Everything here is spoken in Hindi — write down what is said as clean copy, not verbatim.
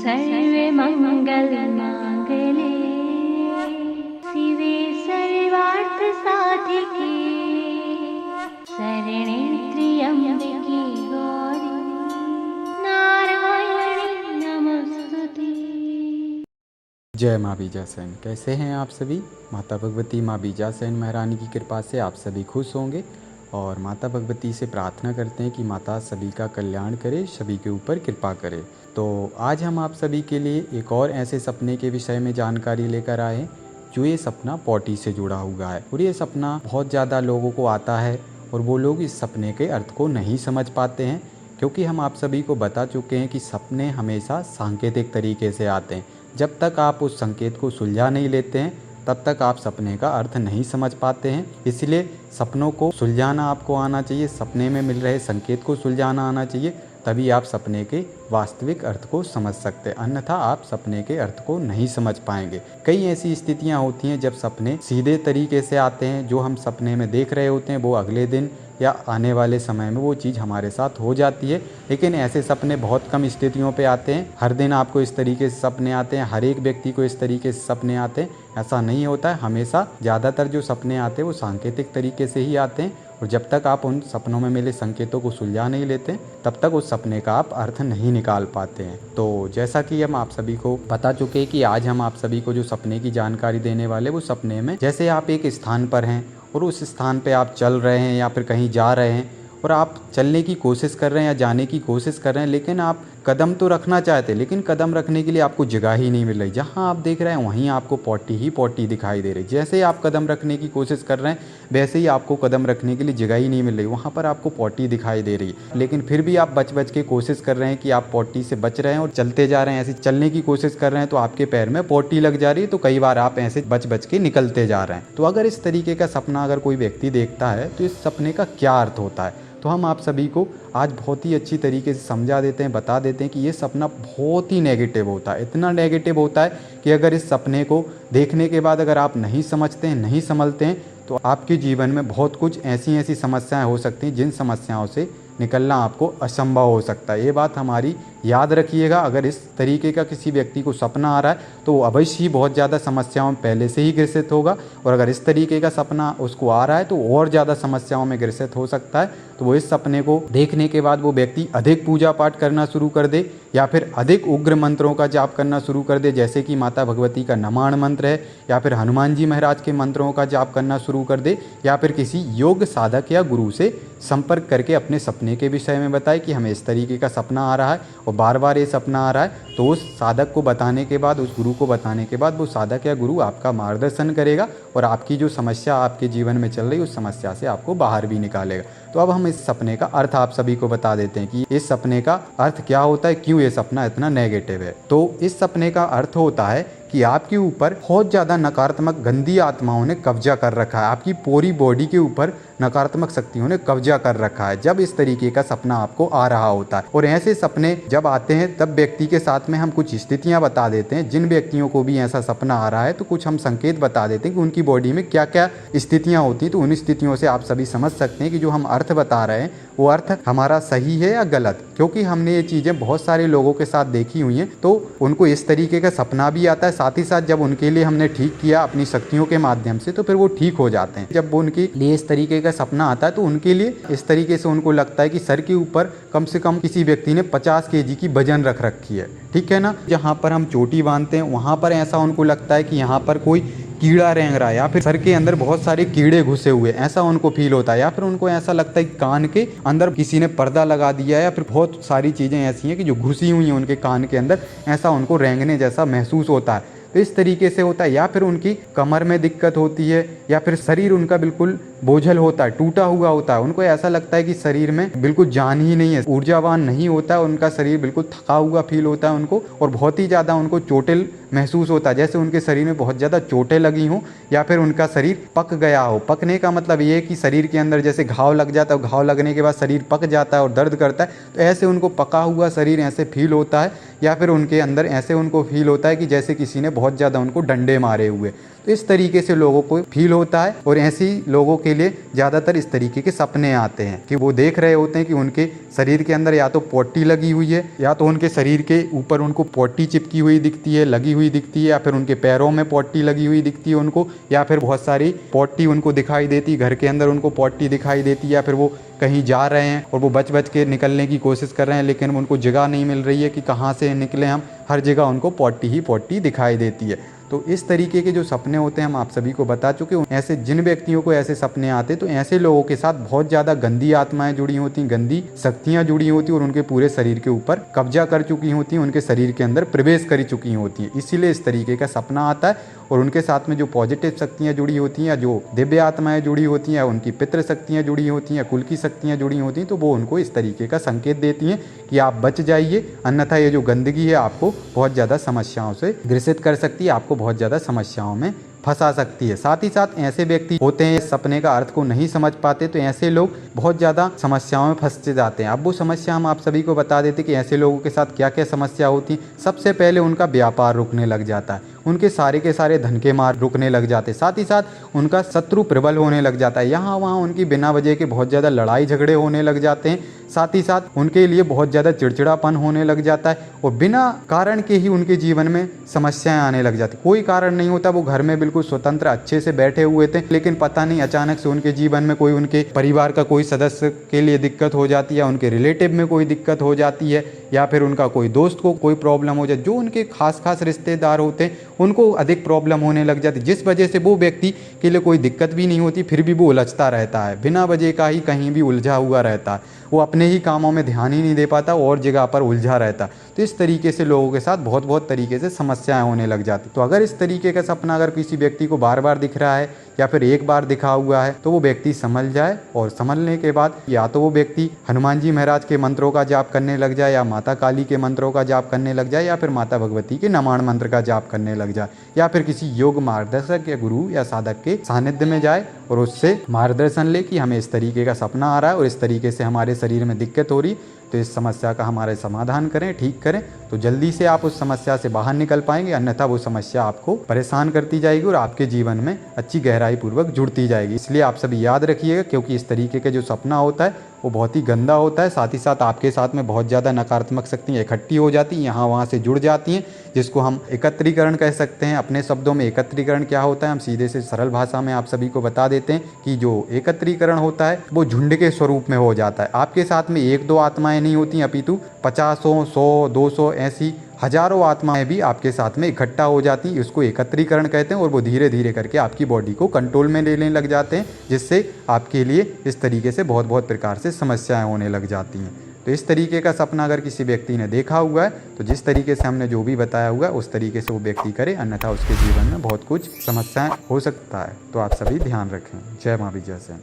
सर्वे मंगल मांगले शिवे सर्वार्थ साधिके शरणे त्र्यंबके गौरी नारायणी नमस्तुते। जय माँ बीजासेन। कैसे हैं आप सभी? माता भगवती माँ बीजासेन महारानी की कृपा से आप सभी खुश होंगे और माता भगवती से प्रार्थना करते हैं कि माता सभी का कल्याण करे, सभी के ऊपर कृपा करे। तो आज हम आप सभी के लिए एक और ऐसे सपने के विषय में जानकारी लेकर आए हैं जो ये सपना पॉटी से जुड़ा हुआ है। और ये सपना बहुत ज़्यादा लोगों को आता है और वो लोग इस सपने के अर्थ को नहीं समझ पाते हैं, क्योंकि हम आप सभी को बता चुके हैं कि सपने हमेशा सांकेतिक तरीके से आते हैं। जब तक आप उस संकेत को सुलझा नहीं लेते हैं तब तक आप सपने का अर्थ नहीं समझ पाते हैं। इसलिए सपनों को सुलझाना आपको आना चाहिए, सपने में मिल रहे संकेत को सुलझाना आना चाहिए, तभी आप सपने के वास्तविक अर्थ को समझ सकते हैं, अन्यथा आप सपने के अर्थ को नहीं समझ पाएंगे। कई ऐसी स्थितियां होती हैं जब सपने सीधे तरीके से आते हैं, जो हम सपने में देख रहे होते हैं वो अगले दिन या आने वाले समय में वो चीज़ हमारे साथ हो जाती है। लेकिन ऐसे सपने बहुत कम स्थितियों पे आते हैं। हर दिन आपको इस तरीके से सपने आते हैं, हर एक व्यक्ति को इस तरीके से सपने आते हैं, ऐसा नहीं होता है। हमेशा ज़्यादातर जो सपने आते हैं वो सांकेतिक तरीके से ही आते हैं, और जब तक आप उन सपनों में मिले संकेतों को सुलझा नहीं लेते तब तक उस सपने का आप अर्थ नहीं निकाल पाते हैं। तो जैसा कि हम आप सभी को बता चुके हैं कि आज हम आप सभी को जो सपने की जानकारी देने वाले, वो सपने में जैसे आप एक स्थान पर हैं और उस स्थान पे आप चल रहे हैं या फिर कहीं जा रहे हैं और आप चलने की कोशिश कर रहे हैं या जाने की कोशिश कर रहे हैं, लेकिन आप कदम तो रखना चाहते हैं, लेकिन कदम रखने के लिए आपको जगह ही नहीं मिल रही। जहाँ आप देख रहे हैं वहीं आपको पॉटी ही पॉटी दिखाई दे रही। जैसे ही आप कदम रखने की कोशिश कर रहे हैं वैसे ही आपको कदम रखने के लिए जगह ही नहीं मिल रही, वहाँ पर आपको पॉटी दिखाई दे रही। लेकिन फिर भी आप बच के कोशिश कर रहे हैं कि आप पॉटी से बच रहे हैं और चलते जा रहे हैं, ऐसे चलने की कोशिश कर रहे हैं तो आपके पैर में पॉटी लग जा रही है, तो कई बार आप ऐसे बच के निकलते जा रहे हैं। तो अगर इस तरीके का सपना अगर कोई व्यक्ति देखता है तो इस सपने का क्या अर्थ होता है, तो हम आप सभी को आज बहुत ही अच्छी तरीके से समझा देते हैं, बता देते हैं कि ये सपना बहुत ही नेगेटिव होता है। इतना नेगेटिव होता है कि अगर इस सपने को देखने के बाद अगर आप नहीं समझते हैं, नहीं संभलते हैं, तो आपके जीवन में बहुत कुछ ऐसी समस्याएं हो सकती हैं जिन समस्याओं से निकलना आपको असंभव हो सकता है। ये बात हमारी याद रखिएगा। अगर इस तरीके का किसी व्यक्ति को सपना आ रहा है तो वो अवश्य ही बहुत ज़्यादा समस्याओं में पहले से ही ग्रसित होगा, और अगर इस तरीके का सपना उसको आ रहा है तो और ज़्यादा समस्याओं में ग्रसित हो सकता है। तो वो इस सपने को देखने के बाद वो व्यक्ति अधिक पूजा पाठ करना शुरू कर दे या फिर अधिक उग्र मंत्रों का जाप करना शुरू कर दे, जैसे कि माता भगवती का नमाण मंत्र है, या फिर हनुमान जी महाराज के मंत्रों का जाप करना शुरू कर दे, या फिर किसी योग साधक या गुरु से संपर्क करके अपने सपने के विषय में बताए कि हमें इस तरीके का सपना आ रहा है और बार बार ये सपना आ रहा है। तो उस साधक को बताने के बाद, उस गुरु को बताने के बाद वो साधक या गुरु आपका मार्गदर्शन करेगा और आपकी जो समस्या आपके जीवन में चल रही है उस समस्या से आपको बाहर भी निकालेगा। तो अब हम इस सपने का अर्थ आप सभी को बता देते हैं कि इस सपने का अर्थ क्या होता है, क्यों ये सपना इतना नेगेटिव है। तो इस सपने का अर्थ होता है कि आपके ऊपर बहुत ज़्यादा नकारात्मक गंदी आत्माओं ने कब्जा कर रखा है, आपकी पूरी बॉडी के ऊपर नकारात्मक शक्तियों ने कब्जा कर रखा है जब इस तरीके का सपना आपको आ रहा होता है। और ऐसे सपने जब आते हैं तब व्यक्ति के साथ में हम कुछ स्थितियां बता देते हैं। जिन व्यक्तियों को भी ऐसा सपना आ रहा है तो कुछ हम संकेत बता देते हैं कि उनकी बॉडी में क्या क्या स्थितियां होती हैं। तो उन स्थितियों से आप सभी समझ सकते हैं कि जो हम अर्थ बता रहे हैं वो अर्थ हमारा सही है या गलत, क्योंकि हमने ये चीज़ें बहुत सारे लोगों के साथ देखी हुई हैं। तो उनको इस तरीके का सपना भी आता है, साथ ही साथ जब उनके लिए हमने ठीक किया अपनी शक्तियों के माध्यम से तो फिर वो ठीक हो जाते हैं। जब वो उनके लिए इस तरीके का सपना आता है तो उनके लिए इस तरीके से उनको लगता है कि सर के ऊपर कम से कम किसी व्यक्ति ने 50 केजी की वजन रख रखी है, ठीक है ना। जहाँ पर हम चोटी बांधते हैं वहाँ पर ऐसा उनको लगता है कि यहाँ पर कोई कीड़ा रेंग रहा है, या फिर सर के अंदर बहुत सारे कीड़े घुसे हुए, ऐसा उनको फील होता है। या फिर उनको ऐसा लगता है कि कान के अंदर किसी ने पर्दा लगा दिया है, या फिर बहुत सारी चीज़ें ऐसी हैं कि जो घुसी हुई हैं उनके कान के अंदर, ऐसा उनको रेंगने जैसा महसूस होता है। तो इस तरीके से होता है। या फिर उनकी कमर में दिक्कत होती है, या फिर शरीर उनका बिल्कुल बोझल होता है, टूटा हुआ होता है। उनको ऐसा लगता है कि शरीर में बिल्कुल जान ही नहीं है, ऊर्जावान नहीं होता है, उनका शरीर बिल्कुल थका हुआ फील होता है उनको, और बहुत ही ज़्यादा उनको चोटिल महसूस होता है, जैसे उनके शरीर में बहुत ज़्यादा चोटें लगी हों, या फिर उनका शरीर पक गया हो। पकने का मतलब ये है कि शरीर के अंदर जैसे घाव लग जाता है, घाव लगने के बाद शरीर पक जाता है और दर्द करता है, तो ऐसे उनको पका हुआ शरीर ऐसे फील होता है। या फिर उनके अंदर ऐसे उनको फील होता है कि जैसे किसी ने बहुत बहुत ज़्यादा उनको डंडे मारे हुए। तो इस तरीके से लोगों को फील होता है और ऐसे ही लोगों के लिए ज़्यादातर इस तरीके के सपने आते हैं कि वो देख रहे होते हैं कि उनके शरीर के अंदर या तो पॉटी लगी हुई है, या तो उनके शरीर के ऊपर उनको पॉटी चिपकी हुई दिखती है, लगी हुई दिखती है, या फिर उनके पैरों में पॉटी लगी हुई दिखती है उनको, या फिर बहुत सारी पॉटी उनको दिखाई देती है, घर के अंदर उनको पॉटी दिखाई देती है, या फिर वो कहीं जा रहे हैं और वो बच बच के निकलने की कोशिश कर रहे हैं लेकिन उनको जगह नहीं मिल रही है कि कहाँ से निकले हम, हर जगह उनको पॉटी ही पॉटी दिखाई देती है। तो इस तरीके के जो सपने होते हैं हम आप सभी को बता चुके हैं। ऐसे जिन व्यक्तियों को ऐसे सपने आते तो ऐसे लोगों के साथ बहुत ज़्यादा गंदी आत्माएं जुड़ी होती, गंदी शक्तियाँ जुड़ी होती और उनके पूरे शरीर के ऊपर कब्जा कर चुकी होती, उनके शरीर के अंदर प्रवेश कर चुकी होती हैं। इसीलिए इस तरीके का सपना आता है और उनके साथ में जो पॉजिटिव शक्तियाँ जुड़ी होती हैं या जो दिव्य आत्माएं जुड़ी होती हैं या उनकी पितृ शक्तियाँ जुड़ी होती हैं या कुल की शक्तियाँ जुड़ी होती हैं, तो वो उनको इस तरीके का संकेत देती हैं कि आप बच जाइए, अन्यथा ये जो गंदगी है आपको बहुत ज़्यादा समस्याओं से ग्रसित कर सकती है, आपको बहुत ज़्यादा समस्याओं में फंसा सकती है। साथ ही साथ ऐसे व्यक्ति होते हैं सपने का अर्थ को नहीं समझ पाते, तो ऐसे लोग बहुत ज़्यादा समस्याओं में फंसते जाते हैं। अब वो समस्या हम आप सभी को बता देते कि ऐसे लोगों के साथ क्या क्या समस्या होती है। सबसे पहले उनका व्यापार रुकने लग जाता है, उनके सारे के सारे धन के मार्ग रुकने लग जाते हैं, साथ ही साथ उनका शत्रु प्रबल होने लग जाता है, यहाँ वहाँ उनकी बिना वजह के बहुत ज़्यादा लड़ाई झगड़े होने लग जाते हैं, साथ ही साथ उनके लिए बहुत ज़्यादा चिड़चिड़ापन होने लग जाता है और बिना कारण के ही उनके जीवन में समस्याएं आने लग जाती। कोई कारण नहीं होता, वो घर में बिल्कुल स्वतंत्र अच्छे से बैठे हुए थे, लेकिन पता नहीं अचानक से उनके जीवन में कोई उनके परिवार का कोई सदस्य के लिए दिक्कत हो जाती है, उनके रिलेटिव में कोई दिक्कत हो जाती है, या फिर उनका कोई दोस्त को कोई प्रॉब्लम हो जाए, जो उनके खास खास रिश्तेदार होते हैं उनको अधिक प्रॉब्लम होने लग जाती, जिस वजह से वो व्यक्ति के लिए कोई दिक्कत भी नहीं होती, फिर भी वो उलझता रहता है, बिना वजह का ही कहीं भी उलझा हुआ रहता है, वो अपने ही कामों में ध्यान ही नहीं दे पाता और जगह पर उलझा रहता। तो इस तरीके से लोगों के साथ बहुत बहुत तरीके से समस्याएं होने लग जाती। तो अगर इस तरीके का सपना अगर किसी व्यक्ति को बार बार दिख रहा है या फिर एक बार दिखा हुआ है, तो वो व्यक्ति संभल जाए और संभलने के बाद या तो वो व्यक्ति हनुमान जी महाराज के मंत्रों का जाप करने लग जाए, या माता काली के मंत्रों का जाप करने लग जाए, या फिर माता भगवती के नमाण मंत्र का जाप करने लग जाए, या फिर किसी योग मार्गदर्शक या गुरु या साधक के सानिध्य में जाए और उससे मार्गदर्शन ले कि हमें इस तरीके का सपना आ रहा है और इस तरीके से हमारे शरीर में दिक्कत हो रही, तो इस समस्या का हमारे समाधान करें, ठीक करें, तो जल्दी से आप उस समस्या से बाहर निकल पाएंगे, अन्यथा वो समस्या आपको परेशान करती जाएगी और आपके जीवन में अच्छी गहराई पूर्वक जुड़ती जाएगी। इसलिए आप सभी याद रखिएगा, क्योंकि इस तरीके का जो सपना होता है वो बहुत ही गंदा होता है, साथ ही साथ आपके साथ में बहुत ज़्यादा नकारात्मक शक्तियाँ इकट्ठी हो जाती हैं, यहाँ वहाँ से जुड़ जाती हैं, जिसको हम एकत्रीकरण कह सकते हैं। अपने शब्दों में एकत्रीकरण क्या होता है हम सीधे से सरल भाषा में आप सभी को बता देते हैं कि जो एकत्रीकरण होता है वो झुंड के स्वरूप में हो जाता है। आपके साथ में एक दो आत्माएं नहीं होती, अपितु 50 100 200 ऐसी हजारों आत्माएं भी आपके साथ में इकट्ठा हो जाती हैं। इसको एकत्रीकरण कहते हैं और वो धीरे धीरे करके आपकी बॉडी को कंट्रोल में लेने लग जाते हैं, जिससे आपके लिए इस तरीके से बहुत बहुत प्रकार से समस्याएं होने लग जाती हैं। तो इस तरीके का सपना अगर किसी व्यक्ति ने देखा हुआ है तो जिस तरीके से हमने जो भी बताया हुआ है उस तरीके से वो व्यक्ति करे, अन्यथा उसके जीवन में बहुत कुछ समस्याएं हो सकता है। तो आप सभी ध्यान रखें। जय माँ विजय सेन।